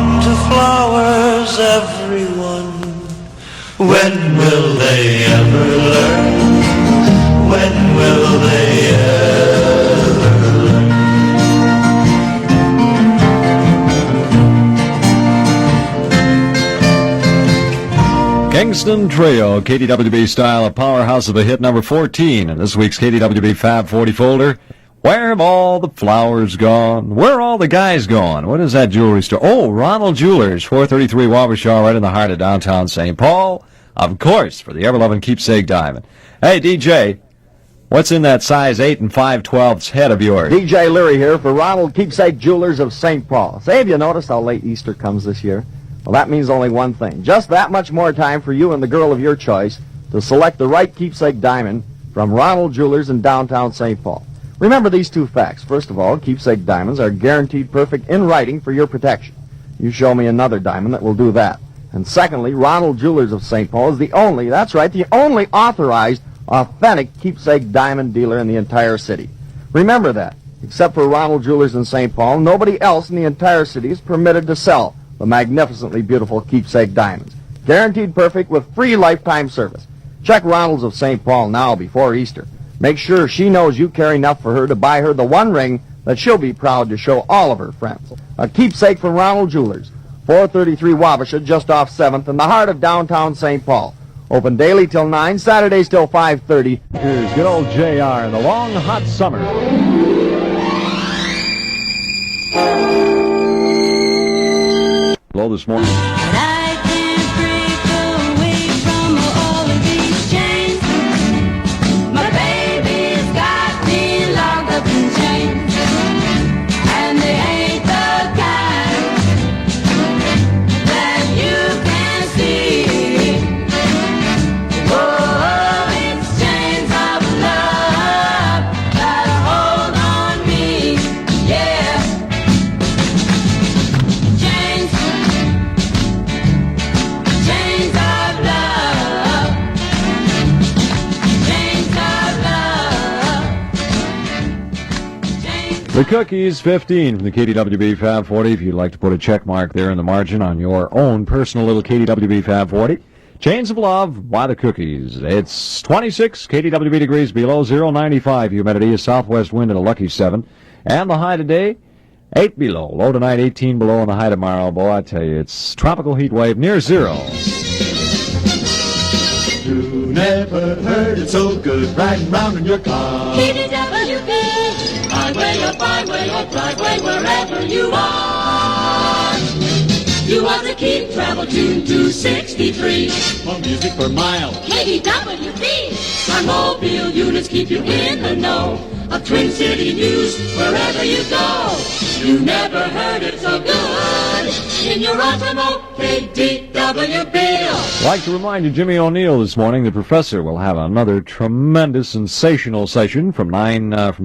on to flowers, everyone. When will they ever learn? When will they ever learn? Kingston Trio, KDWB style, a powerhouse of a hit, number 14 in this week's KDWB Fab 40 folder. Where have all the flowers gone? Where are all the guys gone? What is that jewelry store? Oh, Ronald Jewelers, 433 Wabasha, right in the heart of downtown St. Paul. Of course, for the ever-loving keepsake diamond. Hey, DJ, what's in that size 8 and 5/12 head of yours? DJ Leary here for Ronald Keepsake Jewelers of St. Paul. Say, have you noticed how late Easter comes this year? Well, that means only one thing. Just that much more time for you and the girl of your choice to select the right keepsake diamond from Ronald Jewelers in downtown St. Paul. Remember these two facts. First of all, keepsake diamonds are guaranteed perfect in writing for your protection. You show me another diamond that will do that. And secondly, Ronald Jewelers of St. Paul is the only authorized, authentic keepsake diamond dealer in the entire city. Remember that. Except for Ronald Jewelers in St. Paul, nobody else in the entire city is permitted to sell the magnificently beautiful keepsake diamonds. Guaranteed perfect with free lifetime service. Check Ronald's of St. Paul now before Easter. Make sure she knows you care enough for her to buy her the one ring that she'll be proud to show all of her friends. A keepsake from Ronald Jewelers, 433 Wabasha, just off 7th, in the heart of downtown St. Paul. Open daily till 9, Saturdays till 5:30. Here's good old JR in the long, hot summer. Hello this morning. The Cookies, 15 from the KDWB Fab 40. If you'd like to put a check mark there in the margin on your own personal little KDWB Fab 40. Chains of Love by the Cookies. It's 26 KDWB degrees below zero, 95 humidity, a southwest wind at a lucky 7. And the high today, 8 below. Low tonight, 18 below, and the high tomorrow. Boy, I tell you, it's tropical heat wave near zero. You never heard it so good riding round in your car. KDWB, highway or byway or driveway, wherever you are. You want to keep travel tune 263. More music per mile. KDWB, our mobile units keep you in the know of Twin City news wherever you go. You never heard it so good in your automobile. KDWB. I'd like to remind you, Jimmy O'Neill this morning, the professor, will have another tremendous, sensational session from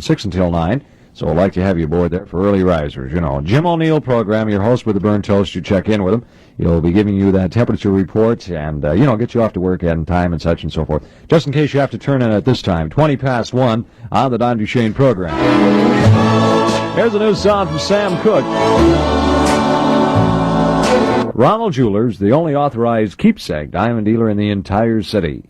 6 until 9. So I'd like to have you aboard there for early risers. You know, Jim O'Neill program, your host with the burnt toast, you check in with him. He'll be giving you that temperature report and, get you off to work in time and such and so forth. Just in case you have to turn in at this time, 20 past 1 on the Don Duchene program. Here's a new sound from Sam Cooke. Ronald Jewelers, the only authorized keepsake diamond dealer in the entire city.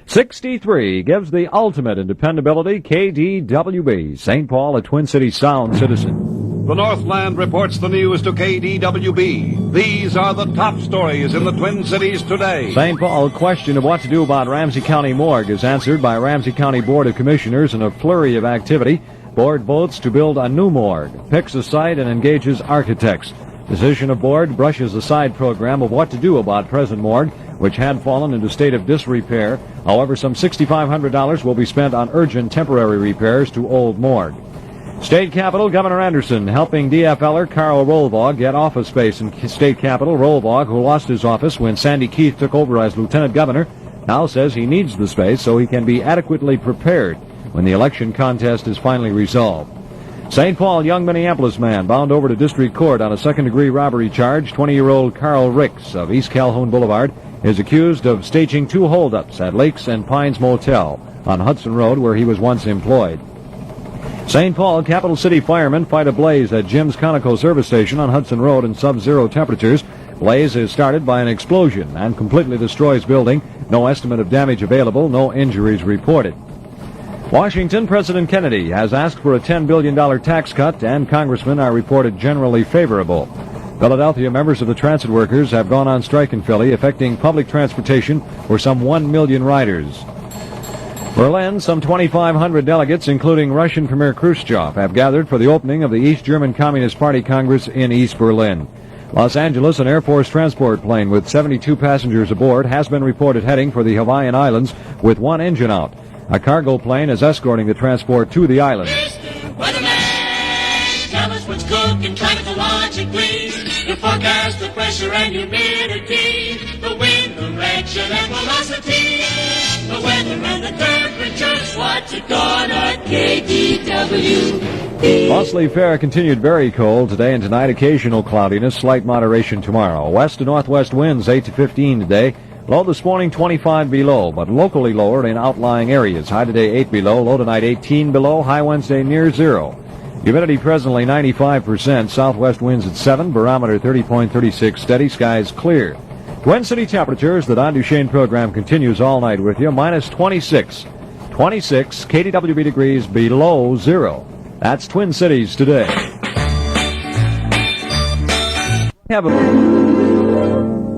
63 gives the ultimate in dependability. KDWB, St. Paul, a Twin Cities sound citizen. The Northland reports the news to KDWB. These are the top stories in the Twin Cities today. St. Paul, question of what to do about Ramsey County Morgue is answered by Ramsey County Board of Commissioners in a flurry of activity. Board votes to build a new morgue, picks a site, and engages architects. Decision of board brushes aside program of what to do about present morgue, which had fallen into state of disrepair. However, some $6,500 will be spent on urgent temporary repairs to old morgue. State Capitol, Governor Anderson helping DFLer Carl Rolvog get office space in State Capitol. Rolvog, who lost his office when Sandy Keith took over as Lieutenant Governor, now says he needs the space so he can be adequately prepared when the election contest is finally resolved. St. Paul, young Minneapolis man bound over to district court on a second-degree robbery charge. 20-year-old Carl Ricks of East Calhoun Boulevard is accused of staging 2 holdups at Lakes and Pines Motel on Hudson Road, where he was once employed. St. Paul Capital City firemen fight a blaze at Jim's Conoco service station on Hudson Road in sub-zero temperatures. Blaze is started by an explosion and completely destroys building. No estimate of damage available, no injuries reported. Washington, President Kennedy has asked for a $10 billion tax cut, and congressmen are reported generally favorable. Philadelphia, members of the transit workers have gone on strike in Philly, affecting public transportation for some 1 million riders. Berlin, some 2,500 delegates, including Russian Premier Khrushchev, have gathered for the opening of the East German Communist Party Congress in East Berlin. Los Angeles, an Air Force transport plane with 72 passengers aboard has been reported heading for the Hawaiian Islands with one engine out. A cargo plane is escorting the transport to the island. Mr. Weatherman, tell us what's cooking climatologically. The forecast, the pressure and humidity, the wind direction and velocity, the weather and the temperatures. What's it gonna KDWB? Mostly fair, continued very cold today and tonight. Occasional cloudiness, slight moderation tomorrow. West to northwest winds 8 to 15 today. Low this morning 25 below, but locally lower in outlying areas. High today 8 below, low tonight 18 below, high Wednesday near zero. Humidity presently 95%, southwest winds at 7, barometer 30.36, steady, skies clear. Twin City temperatures, the Don Duchene program continues all night with you, minus 26. 26 KDWB degrees below zero. That's Twin Cities today.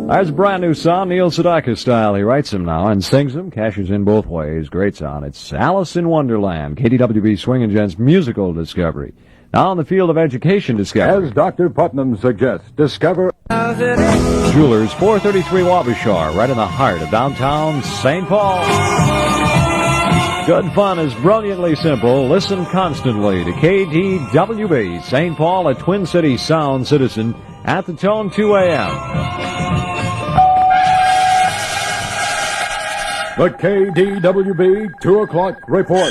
There's a brand new song, Neil Sedaka style. He writes them now and sings them, cashes in both ways. Great song. It's Alice in Wonderland, KDWB Swing and Gents musical discovery. Now in the field of education discovery. As Dr. Putnam suggests, discover Jewelers, 433 Wabashar, right in the heart of downtown St. Paul. Good fun is brilliantly simple. Listen constantly to KDWB St. Paul, a Twin Cities sound citizen at the tone 2 a.m. the KDWB 2 o'clock report.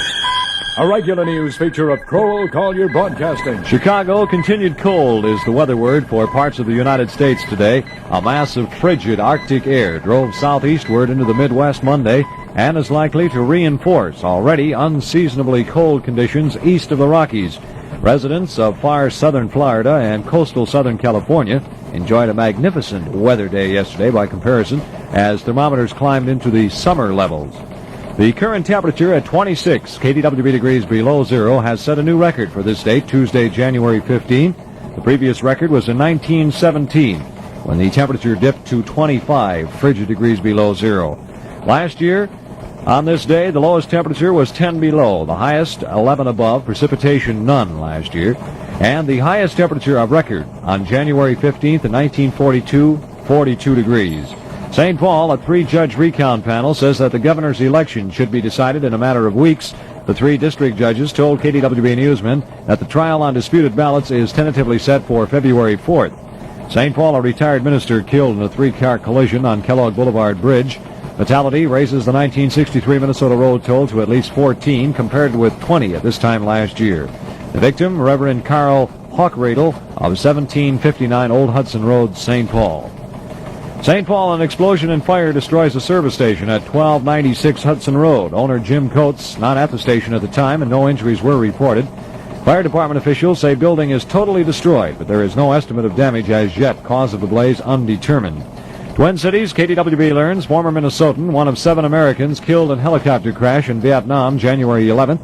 A regular news feature of Crowell Collier Broadcasting. Chicago, continued cold is the weather word for parts of the United States today. A mass of frigid Arctic air drove southeastward into the Midwest Monday and is likely to reinforce already unseasonably cold conditions east of the Rockies. Residents of far southern Florida and coastal southern California enjoyed a magnificent weather day yesterday by comparison as thermometers climbed into the summer levels. The current temperature at 26 KDWB degrees below zero has set a new record for this date, Tuesday, January 15. The previous record was in 1917 when the temperature dipped to 25 frigid degrees below zero. Last year, on this day, the lowest temperature was 10 below, the highest 11 above, precipitation none last year, and the highest temperature of record on January 15th in 1942, 42 degrees. St. Paul, a three-judge recount panel, says that the governor's election should be decided in a matter of weeks. The three district judges told KDWB Newsmen that the trial on disputed ballots is tentatively set for February 4th. St. Paul, a retired minister, killed in a three-car collision on Kellogg Boulevard Bridge. Fatality raises the 1963 Minnesota road toll to at least 14, compared with 20 at this time last year. The victim, Reverend Carl Hawkradle of 1759 Old Hudson Road, St. Paul. St. Paul, an explosion and fire destroys a service station at 1296 Hudson Road. Owner Jim Coates not at the station at the time, and no injuries were reported. Fire department officials say building is totally destroyed, but there is no estimate of damage as yet. Cause of the blaze undetermined. Twin Cities, KDWB learns former Minnesotan, one of 7 Americans killed in helicopter crash in Vietnam, January 11th.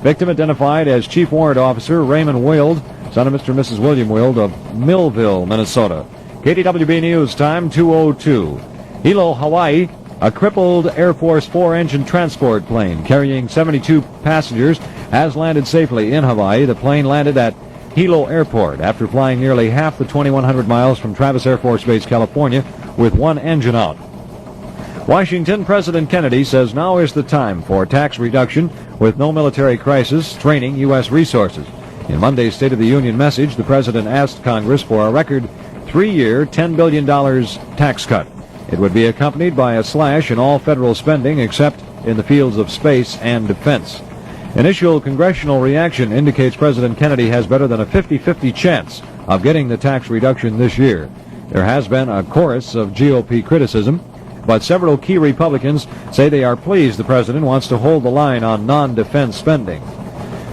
Victim identified as Chief Warrant Officer Raymond Wild, son of Mr. and Mrs. William Wild of Millville, Minnesota. KDWB News time 2:02. Hilo, Hawaii, a crippled Air Force 4-engine transport plane carrying 72 passengers has landed safely in Hawaii. The plane landed at Hilo Airport after flying nearly half the 2,100 miles from Travis Air Force Base, California, with one engine out. Washington, President Kennedy says now is the time for tax reduction with no military crisis, training U.S. resources. In Monday's State of the Union message, the president asked Congress for a record 3-year, $10 billion tax cut. It would be accompanied by a slash in all federal spending except in the fields of space and defense. Initial congressional reaction indicates President Kennedy has better than a 50-50 chance of getting the tax reduction this year. There has been a chorus of GOP criticism, but several key Republicans say they are pleased the president wants to hold the line on non-defense spending.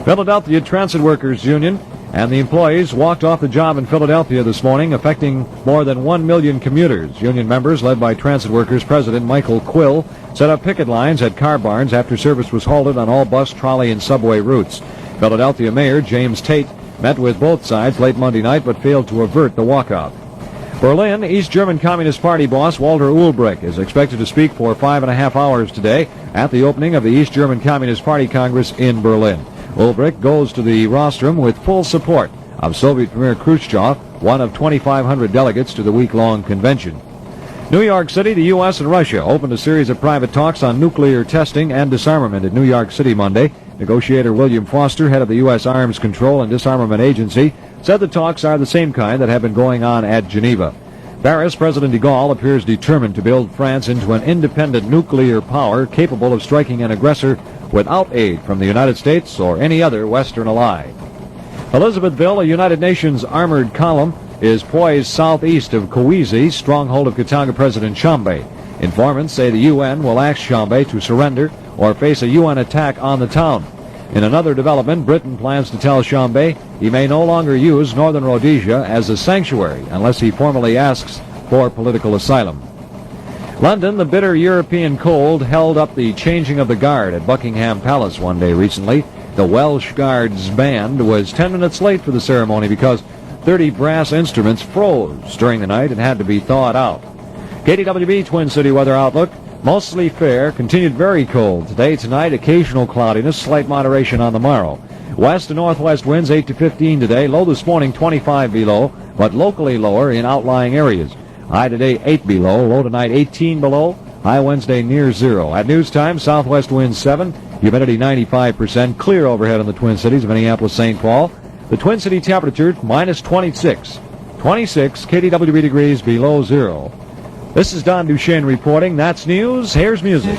Philadelphia Transit Workers Union and the employees walked off the job in Philadelphia this morning, affecting more than 1 million commuters. Union members, led by Transit Workers President Michael Quill, set up picket lines at car barns after service was halted on all bus, trolley, and subway routes. Philadelphia Mayor James Tate met with both sides late Monday night but failed to avert the walkout. Berlin, East German Communist Party boss Walter Ulbricht is expected to speak for 5.5 hours today at the opening of the East German Communist Party Congress in Berlin. Ulbricht goes to the rostrum with full support of Soviet Premier Khrushchev, one of 2,500 delegates to the week-long convention. New York City, the U.S. and Russia opened a series of private talks on nuclear testing and disarmament in New York City Monday. Negotiator William Foster, head of the U.S. Arms Control and Disarmament Agency, said the talks are the same kind that have been going on at Geneva. Paris, President de Gaulle appears determined to build France into an independent nuclear power capable of striking an aggressor without aid from the United States or any other Western ally. Elizabethville, a United Nations armored column, is poised southeast of Kawezi, stronghold of Katanga President Chambé. Informants say the UN will ask Chambé to surrender or face a UN attack on the town. In another development, Britain plans to tell Chambé he may no longer use northern Rhodesia as a sanctuary unless he formally asks for political asylum. London, the bitter European cold held up the changing of the guard at Buckingham Palace one day recently. The Welsh Guards band was 10 minutes late for the ceremony because 30 brass instruments froze during the night and had to be thawed out. KDWB Twin City weather outlook. Mostly fair, continued very cold today, tonight, occasional cloudiness, slight moderation on the morrow. West to northwest winds 8 to 15 today, low this morning 25 below, but locally lower in outlying areas. High today 8 below, low tonight 18 below, high Wednesday near zero. At news time, southwest winds 7, humidity 95%, clear overhead in the Twin Cities of Minneapolis, St. Paul. The Twin City temperature minus 26. 26 KDWB degrees below zero. This is Don Duchene reporting. That's news. Here's music.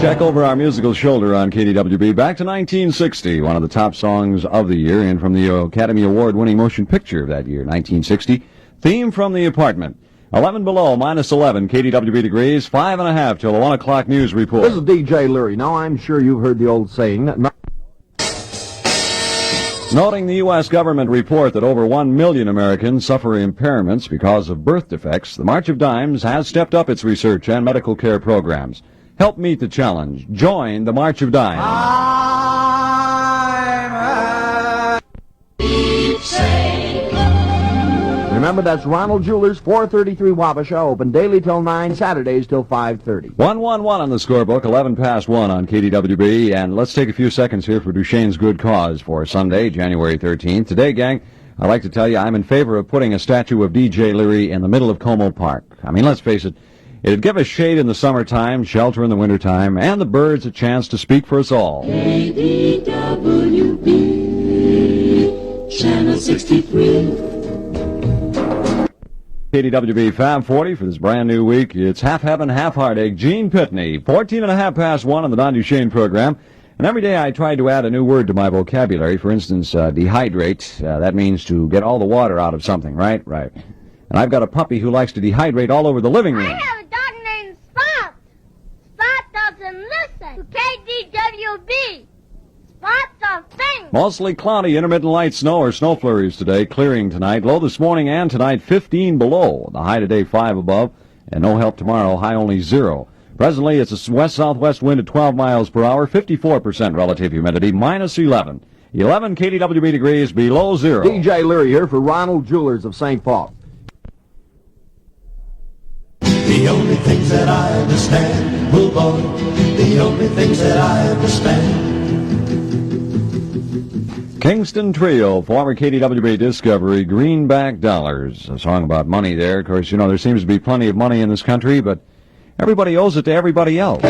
Check over our musical shoulder on KDWB. Back to 1960, one of the top songs of the year, and from the Academy Award-winning motion picture of that year, 1960, Theme from the Apartment. 11 below, minus 11, KDWB degrees, 5.5 till the 1 o'clock news report. This is DJ Leary. Now, I'm sure you've heard the old saying that... Noting the U.S. government report that over 1 million Americans suffer impairments because of birth defects, the March of Dimes has stepped up its research and medical care programs. Help meet the challenge. Join the March of Dimes. Remember, that's Ronald Jewelers, 433 Wabasha, open daily till 9, Saturdays till 5:30. 1-1-1 on the scorebook, 11 past 1 on KDWB, and let's take a few seconds here for Duchene's good cause for Sunday, January 13th. Today, gang, I'd like to tell you I'm in favor of putting a statue of DJ Leary in the middle of Como Park. I mean, let's face it, it'd give us shade in the summertime, shelter in the wintertime, and the birds a chance to speak for us all. KDWB, Channel 63. KDWB Fab 40 for this brand new week. It's Half Heaven, Half Heartache. Gene Pitney, 14.5 past 1 on the Don Duchene program. And every day I try to add a new word to my vocabulary. For instance, dehydrate. That means to get all the water out of something, right? Right. And I've got a puppy who likes to dehydrate all over the living room. I have a dog named Spot. Spot doesn't listen to KDWB. Spot's a thing. Mostly cloudy, intermittent light snow or snow flurries today, clearing tonight. Low this morning and tonight, 15 below. The high today, 5 above. And no help tomorrow, high only 0. Presently, it's a west-southwest wind at 12 miles per hour, 54% relative humidity, minus 11. 11 KDWB degrees below 0. DJ Leary here for Ronald Jewelers of St. Paul. The only things that I understand, oh boy, the only things that I understand. Kingston Trio, former KDWB Discovery, Greenback Dollars. A song about money there. Of course, you know, there seems to be plenty of money in this country, but everybody owes it to everybody else.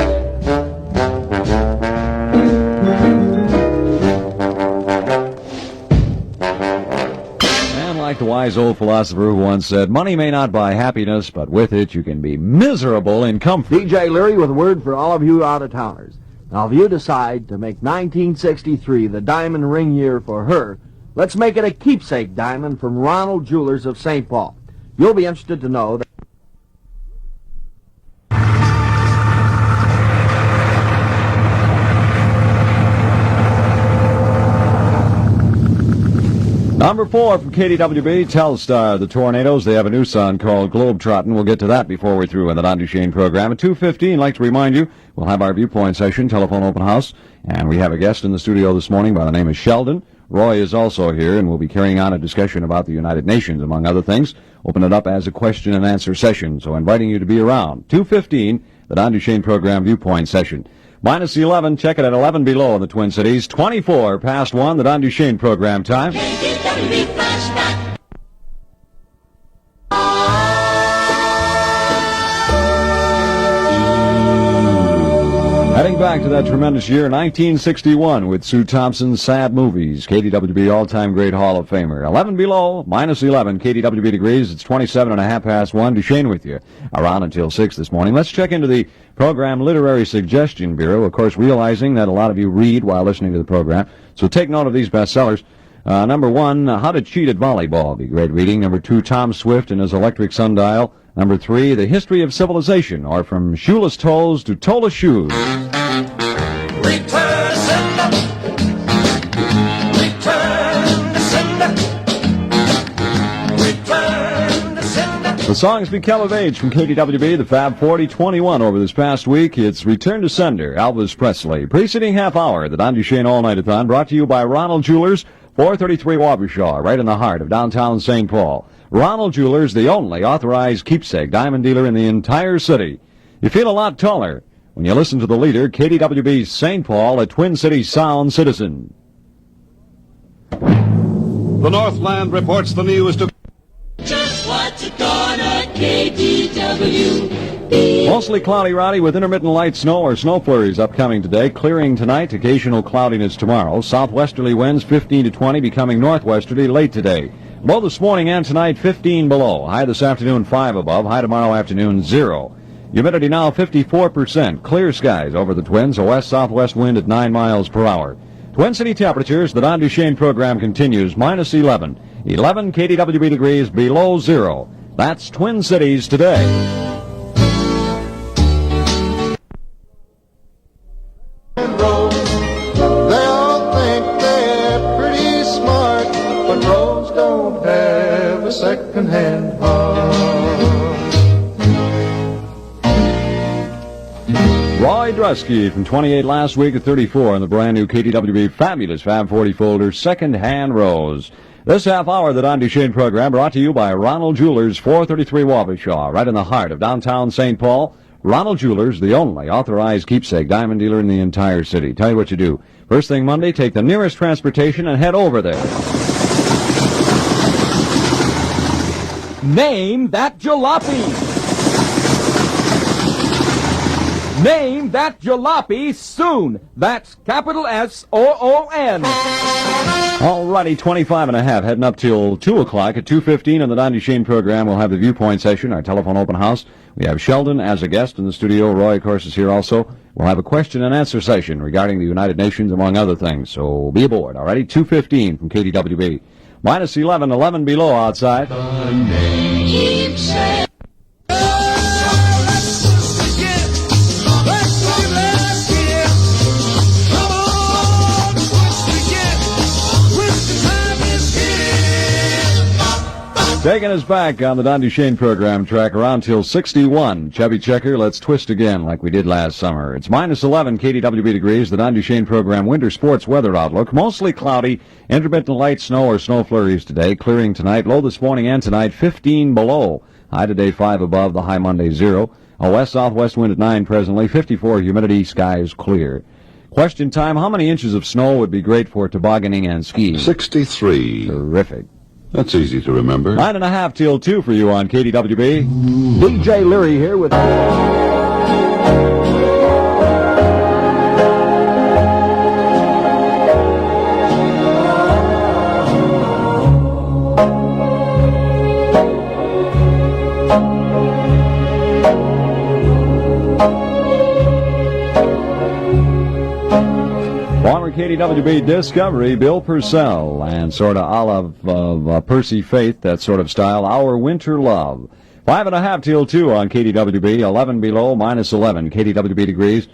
And like the wise old philosopher who once said, money may not buy happiness, but with it you can be miserable in comfort. DJ Leary with a word for all of you out-of-towners. Now, if you decide to make 1963 the diamond ring year for her, let's make it a keepsake diamond from Ronald Jewelers of St. Paul. You'll be interested to know that Number 4 from KDWB, Telstar, the Tornadoes. They have a new song called Globetrottin'. We'll get to that before we're through in the Don Duchene program. At 2:15, I'd like to remind you, we'll have our viewpoint session, telephone open house, and we have a guest in the studio this morning by the name of Sheldon. Roy is also here, and we'll be carrying on a discussion about the United Nations, among other things. Open it up as a question and answer session, so inviting you to be around. 2:15, the Don Duchene program viewpoint session. Minus 11, check it at 11 below in the Twin Cities. 24 past 1, the Don Duchene program time. KDWB flashback. Heading back to that tremendous year, 1961, with Sue Thompson's Sad Movies, KDWB all-time great Hall of Famer. 11 below, minus 11, KDWB degrees. It's 27 and a half past 1. Duchene with you around until 6 this morning. Let's check into the program Literary Suggestion Bureau, of course, realizing that a lot of you read while listening to the program. So take note of these bestsellers. Number 1, How to Cheat at Volleyball. Be great reading. Number 2, Tom Swift and His Electric Sundial. Number 3, The History of Civilization, or From Shoeless Toes to Toeless Shoes. Return to sender. Return to sender. Return to sender. The songs become of age from KDWB, the Fab 4021 over this past week. It's Return to Sender, Elvis Presley. Preceding half hour, the Don Duchene All-Night-a-thon, brought to you by Ronald Jewelers, 433 Wabasha, right in the heart of downtown St. Paul. Ronald Jewelers, the only authorized keepsake diamond dealer in the entire city. You feel a lot taller when you listen to the leader, KDWB St. Paul, a Twin Cities Sound citizen. The Northland reports the news to... Just what's it gonna KDWB? Mostly cloudy, Roddy, with intermittent light snow or snow flurries upcoming today. Clearing tonight, occasional cloudiness tomorrow. Southwesterly winds 15 to 20, becoming northwesterly late today. Low this morning and tonight, 15 below. High this afternoon, 5 above. High tomorrow afternoon, 0. Humidity now 54%. Clear skies over the Twins. A west-southwest wind at 9 miles per hour. Twin City temperatures, the Don Duchene program continues. Minus 11. 11 KDWB degrees below 0. That's Twin Cities today. They all think they're pretty smart, but Rose don't have a second-hand heart. Roy Drusky from 28 last week at 34 in the brand new KDWB Fabulous Fab 40 folder, Second-Hand Rose. This half hour, the Don Duchene program, brought to you by Ronald Jewelers, 433 Wabasha, right in the heart of downtown St. Paul. Ronald Jewelers, the only authorized keepsake diamond dealer in the entire city. Tell you what you do. First thing Monday, take the nearest transportation and head over there. Name that jalopy. Name that jalopy soon. That's capital S-O-O-N. Alrighty, 25 and a half, heading up till 2 o'clock. At 2:15 on the Don Duchene program, we'll have the viewpoint session, our telephone open house. We have Sheldon as a guest in the studio. Roy, of course, is here also. We'll have a question and answer session regarding the United Nations, among other things. So be aboard, alrighty? 2:15 from KDWB. Minus 11, 11 below outside. Keep saying. Taking us back on the Don Duchene program track around till 61. Chevy Checker, let's twist again like we did last summer. It's minus 11 KDWB degrees, the Don Duchene program winter sports weather outlook. Mostly cloudy, intermittent light snow or snow flurries today. Clearing tonight, low this morning and tonight, 15 below. High today, 5 above, the high Monday, 0. A west-southwest wind at 9 presently, 54 humidity, skies clear. Question time, how many inches of snow would be great for tobogganing and skiing? 63. Terrific. That's easy to remember. 9.5 till 2 for you on KDWB. DJ Leary here with... Former KDWB Discovery, Bill Purcell, and sort of olive of Percy Faith, that sort of style, Our Winter Love. 5.5 till 2 on KDWB, 11 below, minus 11 KDWB degrees.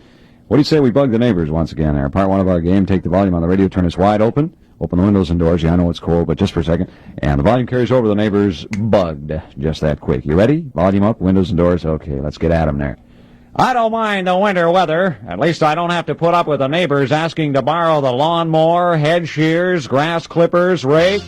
What do you say we bug the neighbors once again there? Part one of our game, take the volume on the radio, turn us wide open. Open the windows and doors. Yeah, I know it's cold, but just for a second. And the volume carries over the neighbors, bugged, just that quick. You ready? Volume up, windows and doors. Okay, let's get at them there. I don't mind the winter weather. At least I don't have to put up with the neighbors asking to borrow the lawnmower, head shears, grass clippers, rake,